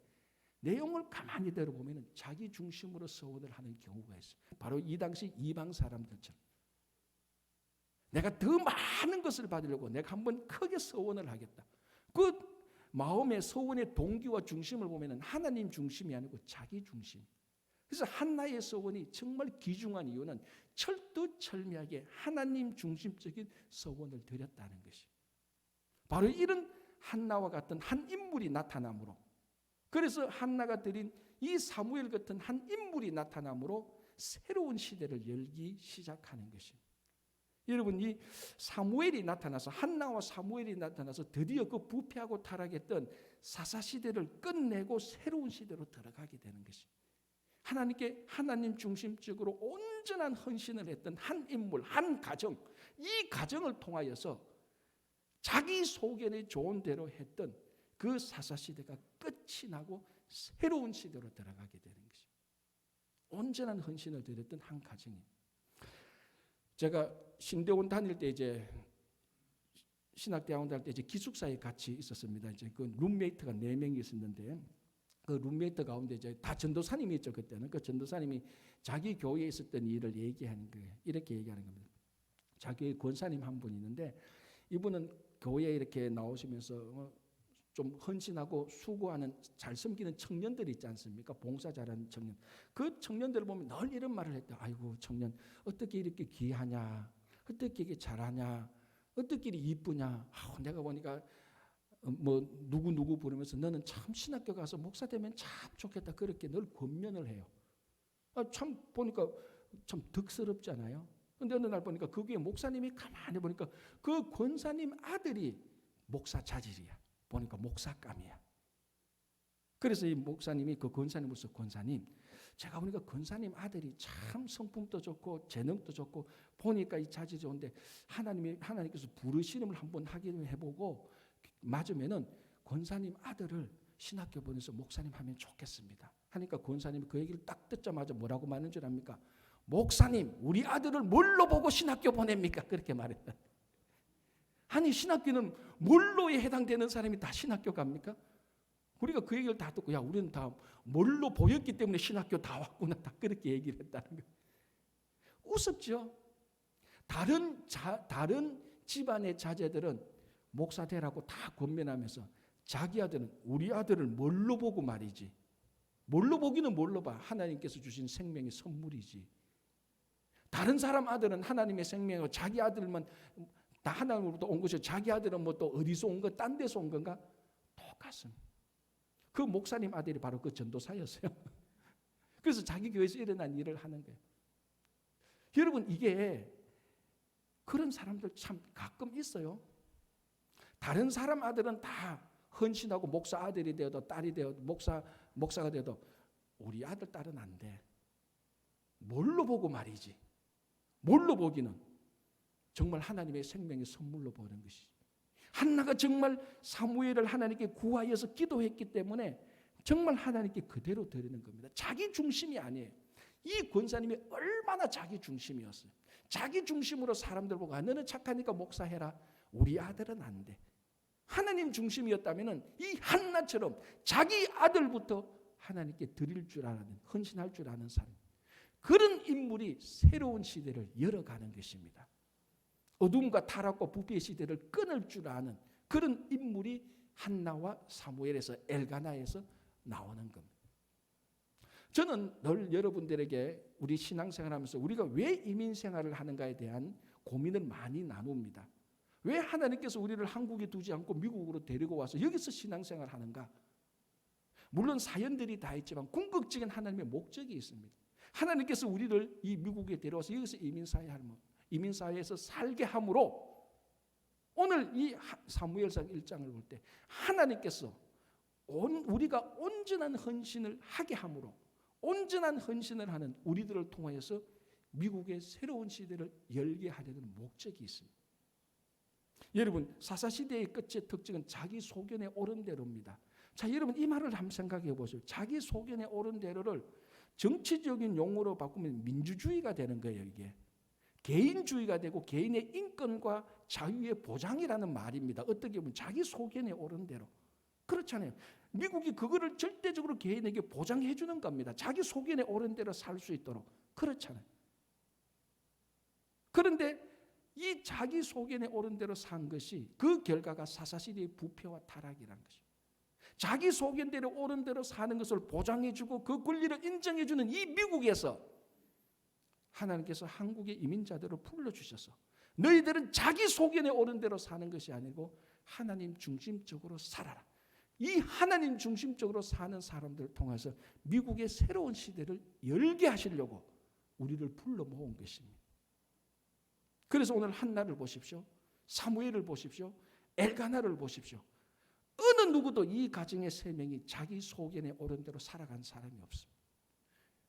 내용을 가만히 들어보면 자기 중심으로 서원을 하는 경우가 있어요. 바로 이 당시 이방 사람들처럼 내가 더 많은 것을 받으려고 내가 한번 크게 서원을 하겠다. 그 마음의 서원의 동기와 중심을 보면 하나님 중심이 아니고 자기 중심. 그래서 한나의 서원이 정말 귀중한 이유는 철두철미하게 하나님 중심적인 서원을 드렸다는 것이. 바로 이런 한나와 같은 한 인물이 나타남으로 그래서 한나가 드린 이 사무엘 같은 한 인물이 나타남으로 새로운 시대를 열기 시작하는 것입니다. 여러분 이 사무엘이 나타나서 한나와 사무엘이 나타나서 드디어 그 부패하고 타락했던 사사시대를 끝내고 새로운 시대로 들어가게 되는 것입니다. 하나님께 하나님 중심적으로 온전한 헌신을 했던 한 인물, 한 가정, 이 가정을 통하여서 자기 소견에 좋은 대로 했던 그 사사시대가 끝이 나고 새로운 시대로 들어가게 되는 것입니다. 온전한 헌신을 드렸던 한 가정이. 제가 신대원 다닐 때 이제 신학대학원 다닐 때 이제 기숙사에 같이 있었습니다. 이제 그 룸메이트가 4명이 있었는데 그 룸메이트 가운데 이제 다 전도사님이었죠 그때는. 그 전도사님이 자기 교회에 있었던 일을 얘기하는 거예요. 이렇게 얘기하는 겁니다. 자기 권사님 한 분 있는데 이분은 교회에 이렇게 나오시면서 좀 헌신하고 수고하는 잘 섬기는 청년들이 있지 않습니까? 봉사 잘하는 청년. 그 청년들을 보면 늘 이런 말을 했다. 아이고 청년 어떻게 이렇게 귀하냐? 어떻게 이렇게 잘하냐? 어떻게 이렇게 이쁘냐? 내가 보니까 뭐 누구 부르면서 너는 참 신학교 가서 목사 되면 참 좋겠다. 그렇게 늘 권면을 해요. 참 보니까 참 득스럽잖아요. 근데 어느 날 보니까 그 교회 목사님이 가만히 보니까 그 권사님 아들이 목사 자질이야. 보니까 목사감이야. 그래서 이 목사님이 그 권사님으로서 권사님, 제가 보니까 권사님 아들이 참 성품도 좋고 재능도 좋고 보니까 이 자질이 좋은데 하나님께서 부르시름을 한번 확인을 해보고 맞으면은 권사님 아들을 신학교 보내서 목사님 하면 좋겠습니다. 하니까 권사님이 그 얘기를 딱 듣자마자 뭐라고 말하는 줄 압니까? 목사님, 우리 아들을 뭘로 보고 신학교 보냅니까? 그렇게 말했다. 아니 신학교는 뭘로에 해당되는 사람이 다 신학교 갑니까? 우리가 그 얘기를 다 듣고 야 우리는 다 뭘로 보였기 때문에 신학교 다 왔구나 다 그렇게 얘기를 했다는 거예요. 우습죠. 다른 집안의 자제들은 목사 되라고 다 권면하면서 자기 아들은 우리 아들을 뭘로 보고 말이지. 뭘로 보기는 뭘로 봐. 하나님께서 주신 생명의 선물이지. 다른 사람 아들은 하나님의 생명을 자기 아들만 다 하나님으로부터 온 것이 자기 아들은 뭐 또 어디서 온 거, 딴 데서 온 건가? 똑같습니다. 그 목사님 아들이 바로 그 전도사였어요. 그래서 자기 교회에서 일어난 일을 하는 거예요. 여러분 이게 그런 사람들 참 가끔 있어요. 다른 사람 아들은 다 헌신하고 목사 아들이 되어도 딸이 되어도 목사가 되어도 우리 아들 딸은 안 돼. 뭘로 보고 말이지. 뭘로 보기는 정말 하나님의 생명의 선물로 보는 것이지. 한나가 정말 사무엘을 하나님께 구하여서 기도했기 때문에 정말 하나님께 그대로 드리는 겁니다. 자기 중심이 아니에요. 이 권사님이 얼마나 자기 중심이었어요. 자기 중심으로 사람들 보고 너는 착하니까 목사해라. 우리 아들은 안 돼. 하나님 중심이었다면 이 한나처럼 자기 아들부터 하나님께 드릴 줄 아는, 헌신할 줄 아는 사람, 그런 인물이 새로운 시대를 열어가는 것입니다. 어둠과 타락과 부패의 시대를 끊을 줄 아는 그런 인물이 한나와 사무엘에서 엘가나에서 나오는 겁니다. 저는 늘 여러분들에게 우리 신앙생활하면서 우리가 왜 이민생활을 하는가에 대한 고민을 많이 나눕니다. 왜 하나님께서 우리를 한국에 두지 않고 미국으로 데리고 와서 여기서 신앙생활을 하는가? 물론 사연들이 다 있지만 궁극적인 하나님의 목적이 있습니다. 하나님께서 우리를 이 미국에 데려와서 여기서 이민사회에서 살게 함으로 오늘 이 사무엘상 1장을 볼 때 하나님께서 우리가 온전한 헌신을 하게 함으로 온전한 헌신을 하는 우리들을 통하여서 미국의 새로운 시대를 열게 하려는 목적이 있습니다. 여러분, 사사시대의 끝의 특징은 자기 소견에 옳은 대로입니다. 자, 여러분 이 말을 한번 생각해 보세요. 자기 소견에 옳은 대로를 정치적인 용어로 바꾸면 민주주의가 되는 거예요. 이게 개인주의가 되고 개인의 인권과 자유의 보장이라는 말입니다. 어떻게 보면 자기 소견에 옳은 대로. 그렇잖아요. 미국이 그거를 절대적으로 개인에게 보장해 주는 겁니다. 자기 소견에 옳은 대로 살 수 있도록. 그렇잖아요. 그런데 이 자기 소견에 옳은 대로 산 것이 그 결과가 사사시대의 부패와 타락이라는 것입니다. 자기 소견대로 옳은 대로 사는 것을 보장해 주고 그 권리를 인정해 주는 이 미국에서 하나님께서 한국의 이민자들을 불러주셔서 너희들은 자기 소견에 옳은 대로 사는 것이 아니고 하나님 중심적으로 살아라. 이 하나님 중심적으로 사는 사람들을 통해서 미국의 새로운 시대를 열게 하시려고 우리를 불러 모은 것입니다. 그래서 오늘 한나를 보십시오. 사무엘을 보십시오. 엘가나를 보십시오. 어느 누구도 이 가정의 세 명이 자기 소견에 옳은 대로 살아간 사람이 없습니다.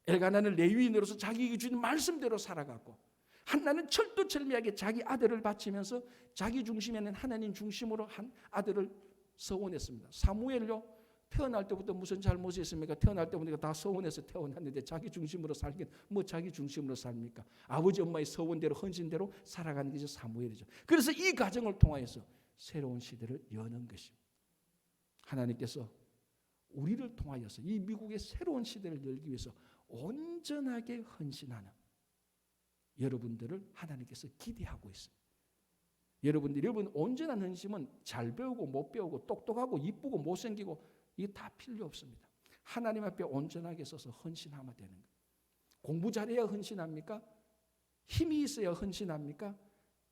엘가나는 레위인으로서 자기에게 주는 말씀대로 살아갔고 한나는 철두철미하게 자기 아들을 바치면서 자기 중심이 아닌 하나님 중심으로 한 아들을 서원했습니다. 사무엘요, 태어날 때부터 무슨 잘못이 있습니까? 태어날 때부터 다 서원해서 태어났는데 자기 중심으로 살긴 뭐 자기 중심으로 삽니까? 아버지 엄마의 서원대로 헌신대로 살아가는 것이 사무엘이죠. 그래서 이 가정을 통하여서 새로운 시대를 여는 것입니다. 하나님께서 우리를 통하여서 이 미국의 새로운 시대를 열기 위해서 온전하게 헌신하는 여러분들을 하나님께서 기대하고 있습니다. 여러분 온전한 헌신은 잘 배우고 못 배우고 똑똑하고 이쁘고 못생기고 이게 다 필요 없습니다. 하나님 앞에 온전하게 서서 헌신하면 되는 거예요. 공부 잘해야 헌신합니까? 힘이 있어야 헌신합니까?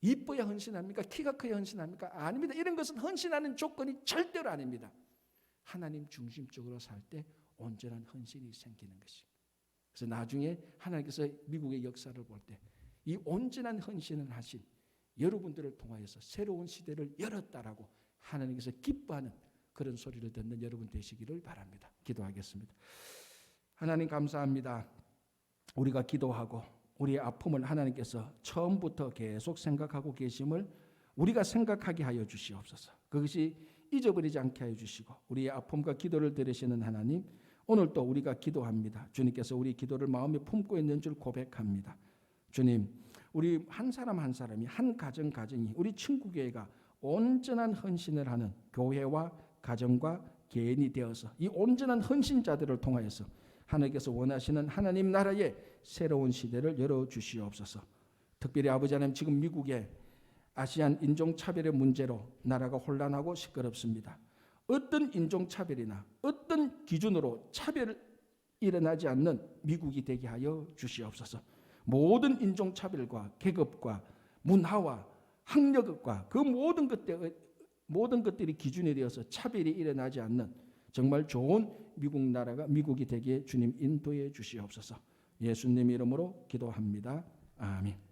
이뻐야 헌신합니까? 키가 커야 헌신합니까? 아닙니다. 이런 것은 헌신하는 조건이 절대로 아닙니다. 하나님 중심적으로 살 때 온전한 헌신이 생기는 것입니다. 그래서 나중에 하나님께서 미국의 역사를 볼 때 이 온전한 헌신을 하신 여러분들을 통하여서 새로운 시대를 열었다라고 하나님께서 기뻐하는 그런 소리를 듣는 여러분 되시기를 바랍니다. 기도하겠습니다. 하나님 감사합니다. 우리가 기도하고 우리의 아픔을 하나님께서 처음부터 계속 생각하고 계심을 우리가 생각하게 하여 주시옵소서. 그것이 잊어버리지 않게 하여 주시고 우리의 아픔과 기도를 들으시는 하나님, 오늘 또 우리가 기도합니다. 주님께서 우리 기도를 마음에 품고 있는 줄 고백합니다. 주님, 우리 한 사람 한 사람이 한 가정이 우리 친구교회가 온전한 헌신을 하는 교회와 가정과 개인이 되어서 이 온전한 헌신자들을 통하여서 하나님께서 원하시는 하나님 나라의 새로운 시대를 열어주시옵소서. 특별히 아버지 하나님, 지금 미국에 아시안 인종차별의 문제로 나라가 혼란하고 시끄럽습니다. 어떤 인종차별이나 어떤 기준으로 차별이 일어나지 않는 미국이 되게 하여 주시옵소서. 모든 인종차별과 계급과 문화와 학력과 그 모든 것들이 기준이 되어서 차별이 일어나지 않는 정말 좋은 미국 나라가 미국이 되게 주님 인도해 주시옵소서. 예수님 이름으로 기도합니다. 아멘.